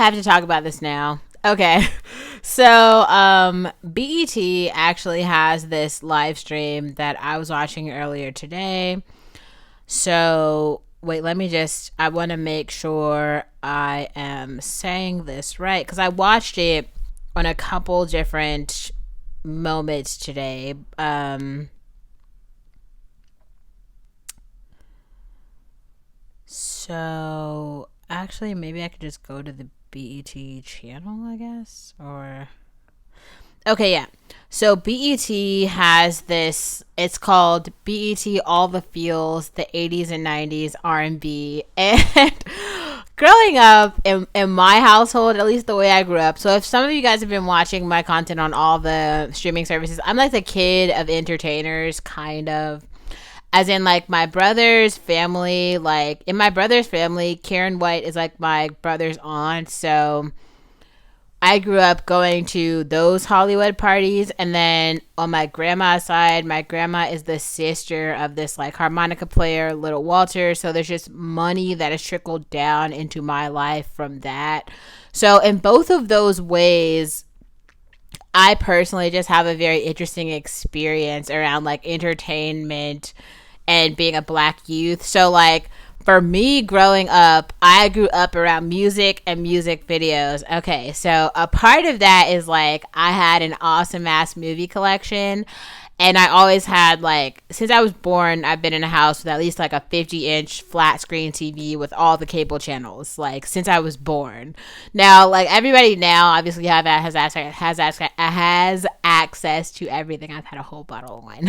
have to talk about this now. Okay. So, BET actually has this live stream that I was watching earlier today. So, wait, I want to make sure I am saying this right because I watched it on a couple different moments today. So, actually, maybe I could just go to the BET channel, I guess, or okay, yeah. So BET has this. It's called BET All the Feels, the '80s and '90s R&B. And growing up in my household, at least the way I grew up. So if some of you guys have been watching my content on all the streaming services, I'm like the kid of entertainers, kind of. As in, like, my brother's family, like, in my brother's family, Karen White is, like, my brother's aunt, so I grew up going to those Hollywood parties, and then on my grandma's side, my grandma is the sister of this like harmonica player, Little Walter. So there's just money that has trickled down into my life from that. So in both of those ways, I personally just have a very interesting experience around like entertainment and being a black youth. So like for me growing up, I grew up around music and music videos. Okay, so a part of that is like I had an awesome ass movie collection. And I always had like, since I was born, I've been in a house with at least like a 50-inch flat screen TV with all the cable channels, like since I was born. Now, like everybody now obviously has access to everything. I've had a whole bottle of wine.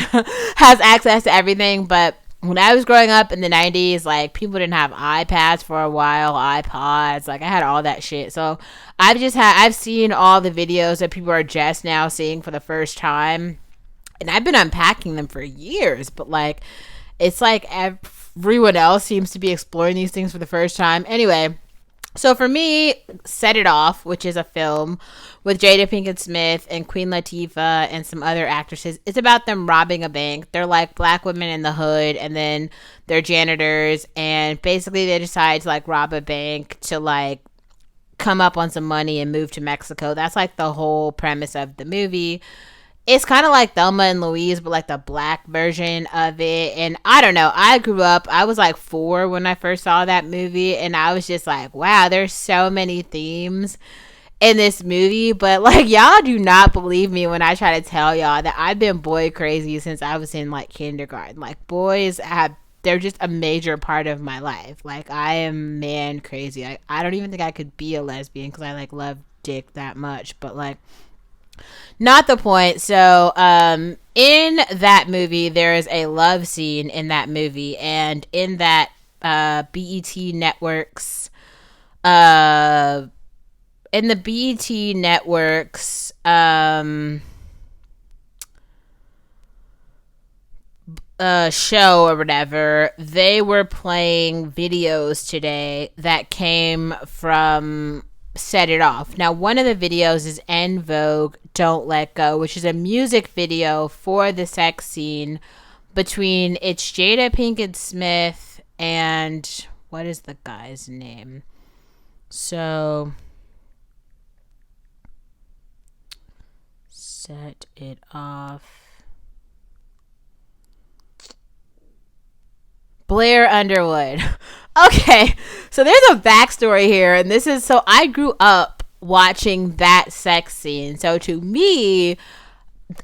Has access to everything, but when I was growing up in the 90s, like people didn't have iPads for a while, iPods, like I had all that shit. So I've seen all the videos that people are just now seeing for the first time. And I've been unpacking them for years, but like it's like everyone else seems to be exploring these things for the first time. Anyway, so for me, Set It Off, which is a film with Jada Pinkett Smith and Queen Latifah and some other actresses, it's about them robbing a bank. They're like black women in the hood, and then they're janitors, and basically they decide to like rob a bank to like come up on some money and move to Mexico. That's like the whole premise of the movie. It's kind of like Thelma and Louise, but like the black version of it. And I don't know. I grew up, I was like 4 when I first saw that movie. And I was just like, wow, there's so many themes in this movie. But like, y'all do not believe me when I try to tell y'all that I've been boy crazy since I was in like kindergarten. Like, they're just a major part of my life. Like, I am man crazy. I don't even think I could be a lesbian because I like love dick that much. But like, not the point. So, in that movie, there is a love scene in that movie, and in that BET networks, in the BET networks, show or whatever, they were playing videos today that came from Set It Off. Now, one of the videos is En Vogue, Don't Let Go, which is a music video for the sex scene between it's Jada Pinkett Smith and what is the guy's name? So, Set It Off. Blair Underwood. Okay, so there's a backstory here, and this is so I grew up watching that sex scene. So to me,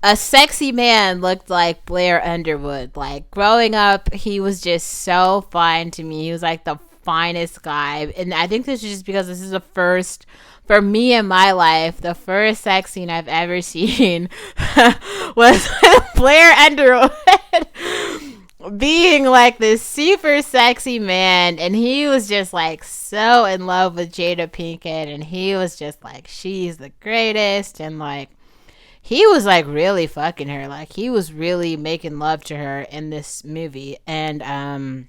a sexy man looked like Blair Underwood. Like growing up, he was just so fine to me. He was like the finest guy, and I think this is just because this is the first for me in my life. The first sex scene I've ever seen was Blair Underwood. Being like this super sexy man, and he was just like so in love with Jada Pinkett, and he was just like, she's the greatest, and like he was like really fucking her, like he was really making love to her in this movie. And I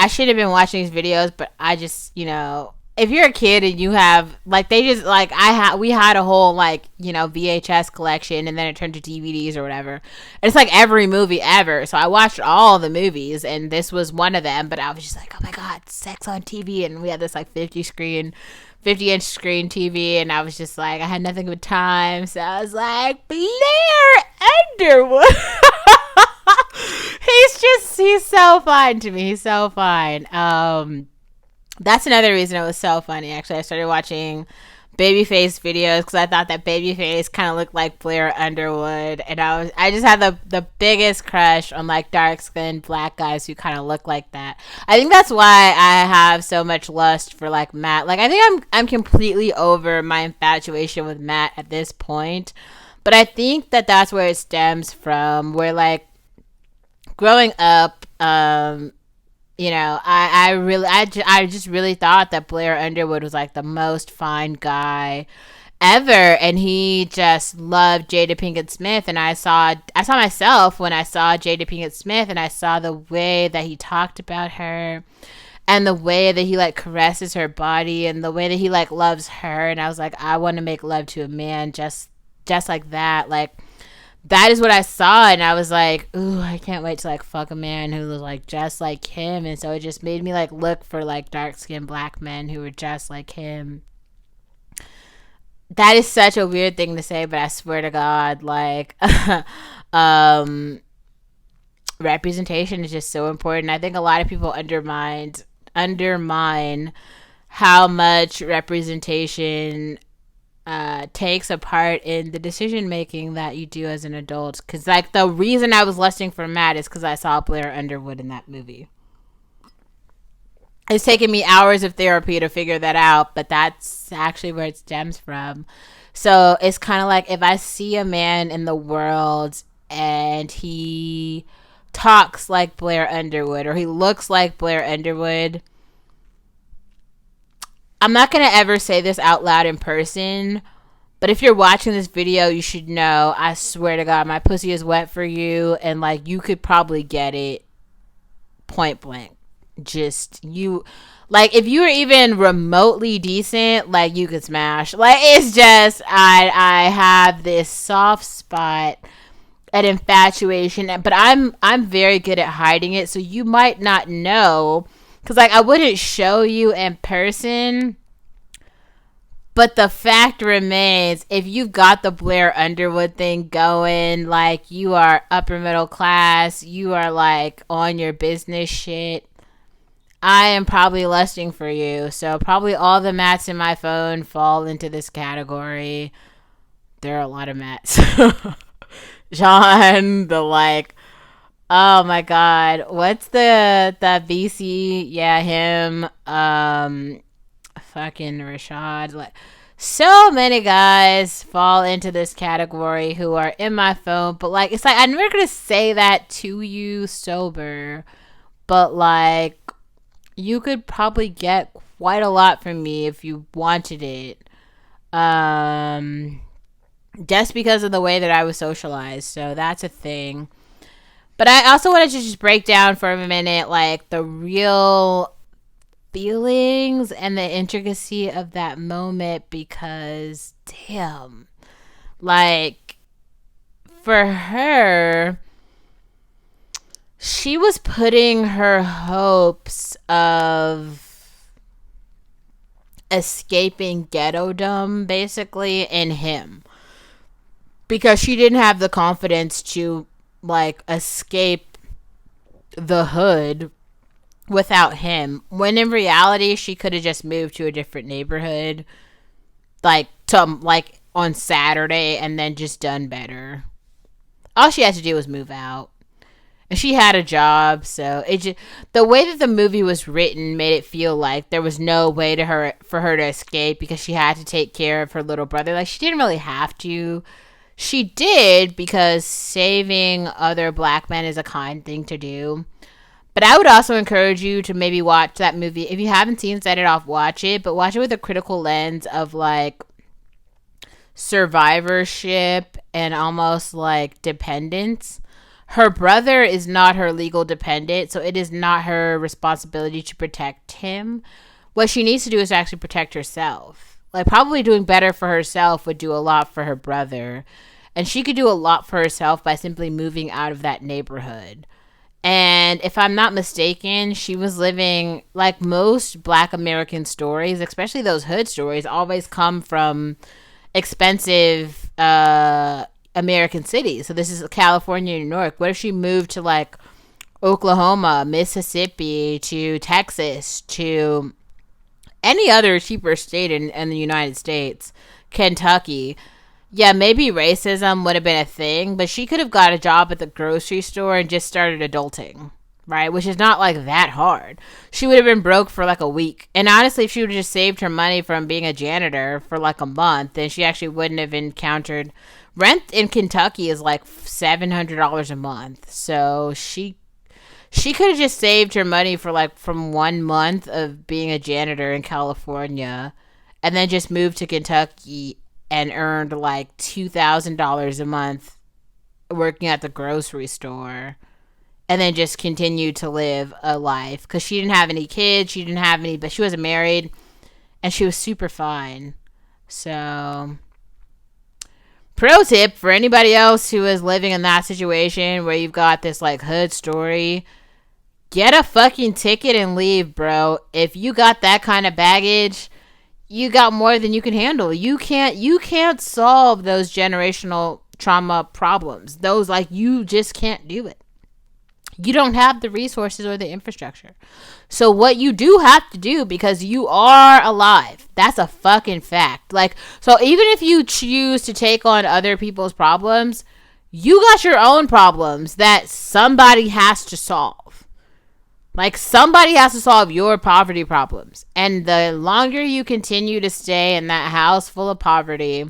should have been watching these videos, but I just, you know, if you're a kid and you have like they just like we had a whole like VHS collection, and then it turned to DVDs or whatever. And it's like every movie ever. So I watched all the movies, and this was one of them. But I was just like, oh my god, sex on TV, and we had this like 50-inch screen TV, and I was just like, I had nothing but time, so I was like, Blair Underwood. He's so fine to me. He's so fine. That's another reason it was so funny. Actually, I started watching Babyface videos because I thought that Babyface kind of looked like Blair Underwood, and I just had the biggest crush on like dark skinned black guys who kind of look like that. I think that's why I have so much lust for like Matt. Like I think I'm completely over my infatuation with Matt at this point, but I think that that's where it stems from. Where like growing up, I just really thought that Blair Underwood was like the most fine guy ever, and he just loved Jada Pinkett Smith. And I saw myself when I saw Jada Pinkett Smith, and I saw the way that he talked about her, and the way that he like caresses her body, and the way that he like loves her. And I was like, I want to make love to a man just like that. Like that is what I saw, and I was like, ooh, I can't wait to like fuck a man who was like just like him. And so it just made me like look for like dark-skinned black men who were just like him. That is such a weird thing to say, but I swear to God, like representation is just so important. I think a lot of people undermine how much representation takes a part in the decision making that you do as an adult. Because like the reason I was lusting for Matt is because I saw Blair Underwood in that movie. It's taken me hours of therapy to figure that out, but that's actually where it stems from. So it's kind of like if I see a man in the world and he talks like Blair Underwood or he looks like Blair Underwood, I'm not going to ever say this out loud in person, but if you're watching this video, you should know, I swear to God, my pussy is wet for you, and like you could probably get it point blank. Just you, like if you were even remotely decent, like you could smash. Like it's just, I have this soft spot at infatuation, but I'm very good at hiding it, so you might not know. Because, like, I wouldn't show you in person, but the fact remains, if you've got the Blair Underwood thing going, like, you are upper middle class, you are, like, on your business shit, I am probably lusting for you. So, probably all the Matts in my phone fall into this category. There are a lot of Matts. John, the, like... Oh my God. What's the VC? Yeah, him. Fucking Rashad. Like, so many guys fall into this category who are in my phone, but like, it's like, I'm never gonna say that to you sober, but like, you could probably get quite a lot from me if you wanted it. Just because of the way that I was socialized. So that's a thing. But I also wanted to just break down for a minute, like, the real feelings and the intricacy of that moment, because, damn, like, for her, she was putting her hopes of escaping ghettodom, basically, in him. Because she didn't have the confidence to like escape the hood without him, when in reality she could have just moved to a different neighborhood like on Saturday and then just done better. All she had to do was move out, and she had a job. So it just, the way that the movie was written made it feel like there was no way for her to escape, because she had to take care of her little brother. Like, she didn't really have to. She did, because saving other black men is a kind thing to do. But I would also encourage you to maybe watch that movie. If you haven't seen Set It Off, watch it. But watch it with a critical lens of, like, survivorship and almost, like, dependence. Her brother is not her legal dependent, so it is not her responsibility to protect him. What she needs to do is actually protect herself. Like, probably doing better for herself would do a lot for her brother. And she could do a lot for herself by simply moving out of that neighborhood. And if I'm not mistaken, she was living, like most Black American stories, especially those hood stories, always come from expensive American cities. So this is California, New York. What if she moved to like Oklahoma, Mississippi, to Texas, to any other cheaper state in the United States, Kentucky? Yeah, maybe racism would have been a thing, but she could have got a job at the grocery store and just started adulting, right? Which is not like that hard. She would have been broke for like a week. And honestly, if she would have just saved her money from being a janitor for like a month, then she actually wouldn't have encountered rent in Kentucky is like $700 a month. So she could have just saved her money for like from 1 month of being a janitor in California and then just moved to Kentucky and earned like $2,000 a month working at the grocery store, and then just continued to live a life because she didn't have any kids, but she wasn't married, and she was super fine. So, pro tip for anybody else who is living in that situation where you've got this like hood story, get a fucking ticket and leave, bro. If you got that kind of baggage, you got more than you can handle. You can't solve those generational trauma problems. Those, like, you just can't do it. You don't have the resources or the infrastructure. So what you do have to do, because you are alive, that's a fucking fact. Like, so even if you choose to take on other people's problems, you got your own problems that somebody has to solve. Like, somebody has to solve your poverty problems. And the longer you continue to stay in that house full of poverty,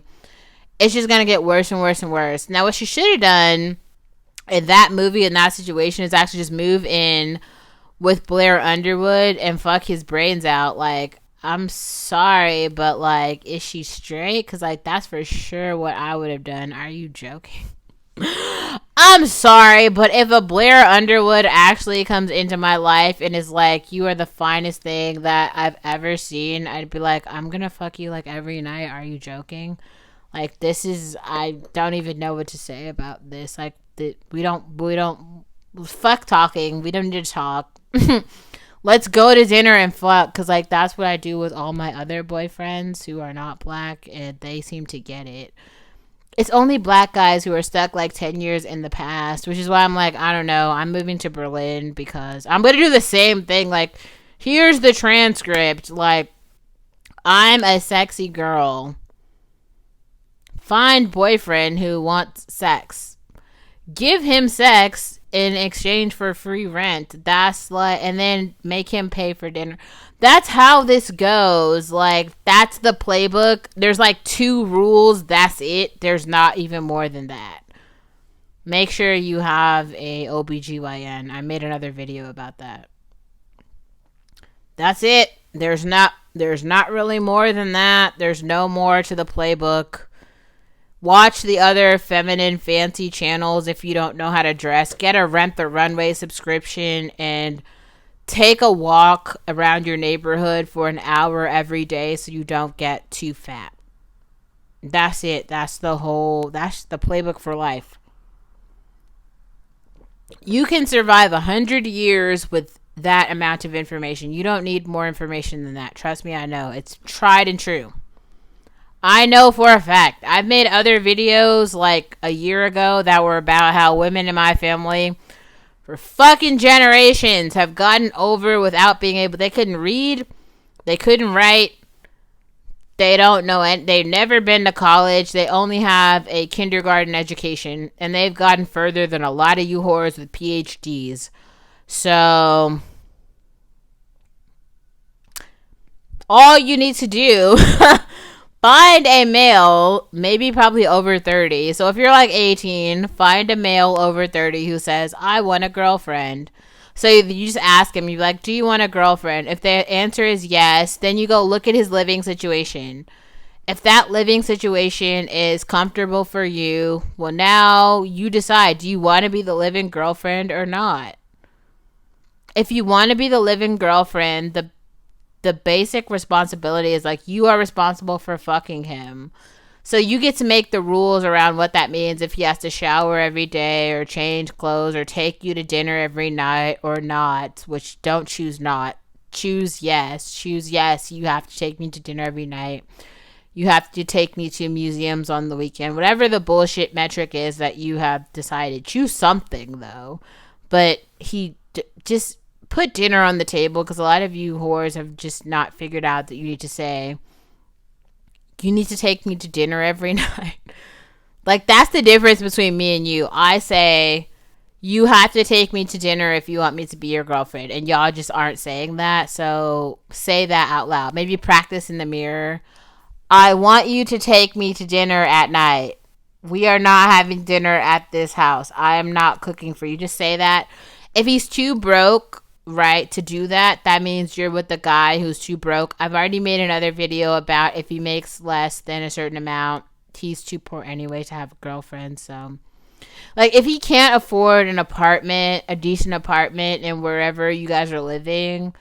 it's just going to get worse and worse and worse. Now, what she should have done in that movie, in that situation, is actually just move in with Blair Underwood and fuck his brains out. Like, I'm sorry, but, like, is she straight? Because, like, that's for sure what I would have done. Are you joking? I'm sorry, but if a Blair Underwood actually comes into my life and is like, you are the finest thing that I've ever seen, I'd be like, I'm gonna fuck you like every night. Are you joking? Like, this is, I don't even know what to say about this. Like, we don't fuck talking. We don't need to talk. Let's go to dinner and fuck, because, like, that's what I do with all my other boyfriends who are not Black, and they seem to get it. It's only Black guys who are stuck like 10 years in the past, which is why I'm like, I don't know. I'm moving to Berlin because I'm going to do the same thing. Like, here's the transcript. Like, I'm a sexy girl. Find boyfriend who wants sex. Give him sex in exchange for free rent. That's like, and then make him pay for dinner. That's how this goes. Like, that's the playbook. There's like 2 rules. That's it. There's not even more than that. Make sure you have a OBGYN. I made another video about that. That's it. There's not really more than that. There's no more to the playbook. Watch the other feminine fancy channels if you don't know how to dress. Get a Rent the Runway subscription and take a walk around your neighborhood for an hour every day so you don't get too fat. That's it. That's the playbook for life. You can survive 100 years with that amount of information. You don't need more information than that. Trust me, I know. It's tried and true. I know for a fact. I've made other videos like a year ago that were about how women in my family for fucking generations have gotten over without being able. They couldn't read. They couldn't write. They don't know it. They've never been to college. They only have a kindergarten education. And they've gotten further than a lot of you whores with PhDs. So, all you need to do... Find a male, maybe probably over 30. So if you're like 18, find a male over 30 who says, I want a girlfriend. So you just ask him, you're like, do you want a girlfriend? If the answer is yes, then you go look at his living situation. If that living situation is comfortable for you, well, now you decide, do you want to be the living girlfriend or not? If you want to be the living girlfriend, the the basic responsibility is like, you are responsible for fucking him. So you get to make the rules around what that means, if he has to shower every day or change clothes or take you to dinner every night or not, which don't choose not. Choose yes. Choose yes. You have to take me to dinner every night. You have to take me to museums on the weekend. Whatever the bullshit metric is that you have decided. Choose something, though. But just put dinner on the table, because a lot of you whores have just not figured out that you need to say, you need to take me to dinner every night. Like, that's the difference between me and you. I say, you have to take me to dinner if you want me to be your girlfriend. And y'all just aren't saying that. So say that out loud. Maybe practice in the mirror. I want you to take me to dinner at night. We are not having dinner at this house. I am not cooking for you. Just say that. If he's too broke, right, to do that, that means you're with the guy who's too broke. I've already made another video about if he makes less than a certain amount, he's too poor anyway to have a girlfriend. So, like, if he can't afford an apartment, a decent apartment, and wherever you guys are living,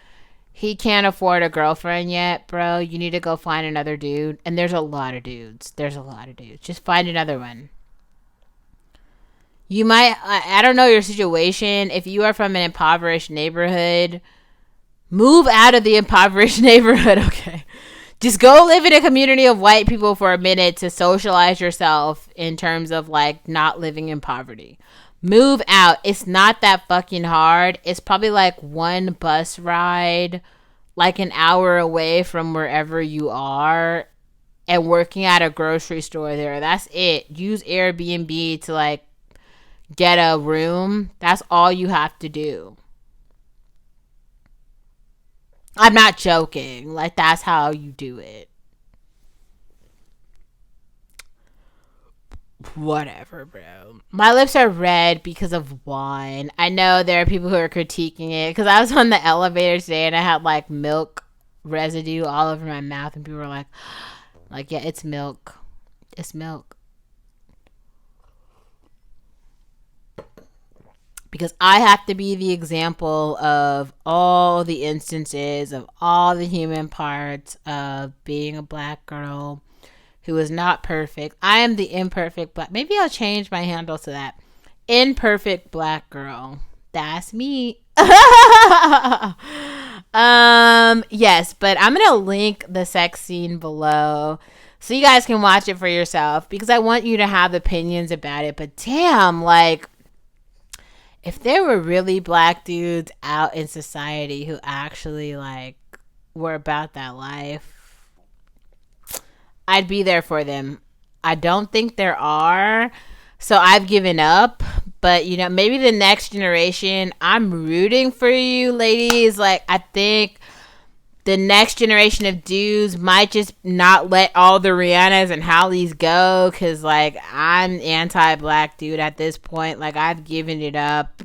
he can't afford a girlfriend yet, bro. You need to go find another dude. And there's a lot of dudes. Just find another one. You might, I don't know your situation. If you are from an impoverished neighborhood, move out of the impoverished neighborhood, okay? Just go live in a community of white people for a minute to socialize yourself in terms of, like, not living in poverty. Move out. It's not that fucking hard. It's probably like one bus ride, like an hour away from wherever you are, and working at a grocery store there. That's it. Use Airbnb to, like, get a room. That's all you have to do. I'm not joking. Like, that's how you do it. Whatever, bro. My lips are red because of wine. I know there are people who are critiquing it, because I was on the elevator today and I had, like, milk residue all over my mouth, and people were like, yeah, it's milk. It's milk. Because I have to be the example of all the instances of all the human parts of being a black girl who is not perfect. I am the imperfect black. Maybe I'll change my handle to that. Imperfect black girl. That's me. Yes, but I'm gonna link the sex scene below so you guys can watch it for yourself, because I want you to have opinions about it. But damn, like, if there were really black dudes out in society who actually, like, were about that life, I'd be there for them. I don't think there are, so I've given up. But, you know, maybe the next generation, I'm rooting for you, ladies. Like, I think the next generation of dudes might just not let all the Rihannas and Hollies go, because, like, I'm anti-black dude at this point. Like, I've given it up.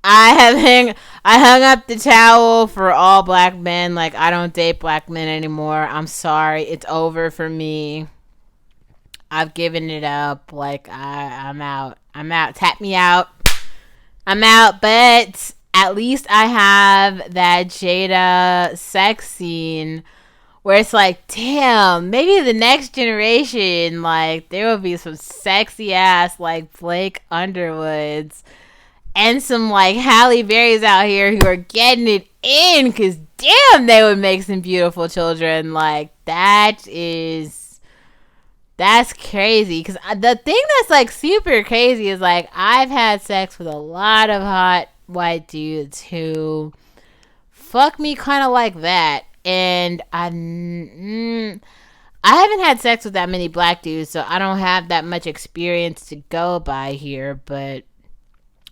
I hung up the towel for all black men. Like, I don't date black men anymore. I'm sorry. It's over for me. I've given it up. Like, I'm out. Tap me out. I'm out. But at least I have that Jada sex scene where it's like, damn, maybe the next generation, like, there will be some sexy ass, like, Blake Underwoods and some, like, Halle Berrys out here who are getting it in, because damn, they would make some beautiful children. Like, that's crazy. Because the thing that's, like, super crazy is, like, I've had sex with a lot of hot white dudes who fuck me kind of like that, and I haven't had sex with that many black dudes, so I don't have that much experience to go by here. But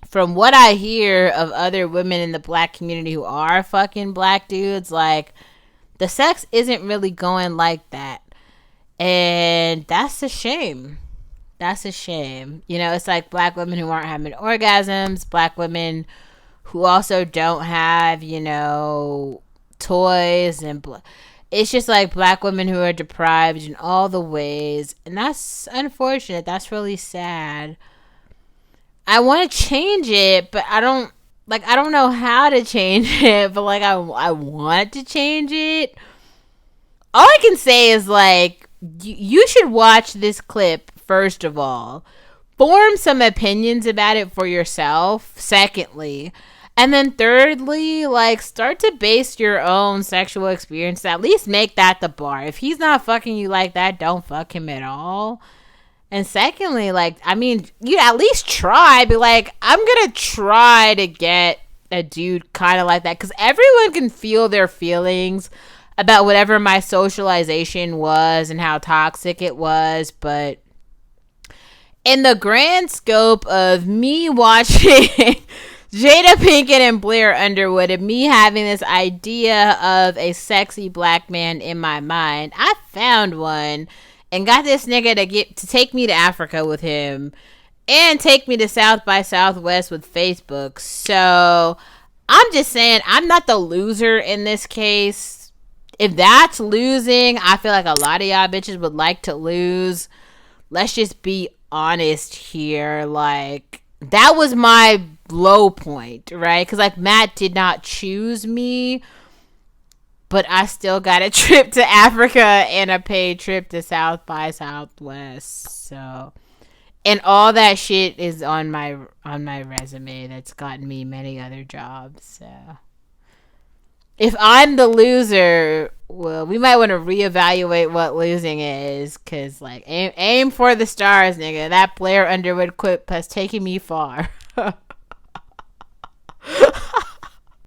from what I hear of other women in the black community who are fucking black dudes, like, the sex isn't really going like that. And that's a shame. That's a shame. You know, it's like black women who aren't having orgasms, black women who also don't have, you know, toys, and it's just like black women who are deprived in all the ways. And that's unfortunate. That's really sad. I want to change it, but I don't like, I don't know how to change it, but like, I want to change it. All I can say is like, you should watch this clip first of all, form some opinions about it for yourself. Secondly, and then thirdly, like, start to base your own sexual experience. At least make that the bar. If he's not fucking you like that, don't fuck him at all. And secondly, like, I mean, you at least try. Be like, I'm gonna try to get a dude kind of like that, because everyone can feel their feelings about whatever my socialization was and how toxic it was. But in the grand scope of me watching Jada Pinkett and Blair Underwood and me having this idea of a sexy black man in my mind, I found one and got this nigga to take me to Africa with him and take me to South by Southwest with Facebook. So I'm just saying, I'm not the loser in this case. If that's losing, I feel like a lot of y'all bitches would like to lose. Let's just be honest here. Like, that was my low point, right? Because like, Matt did not choose me, but I still got a trip to Africa and a paid trip to South by Southwest. So, and all that shit is on my resume that's gotten me many other jobs. So if I'm the loser, well, we might want to reevaluate what losing is, because like, aim for the stars, nigga. That Blair Underwood clip has taken me far.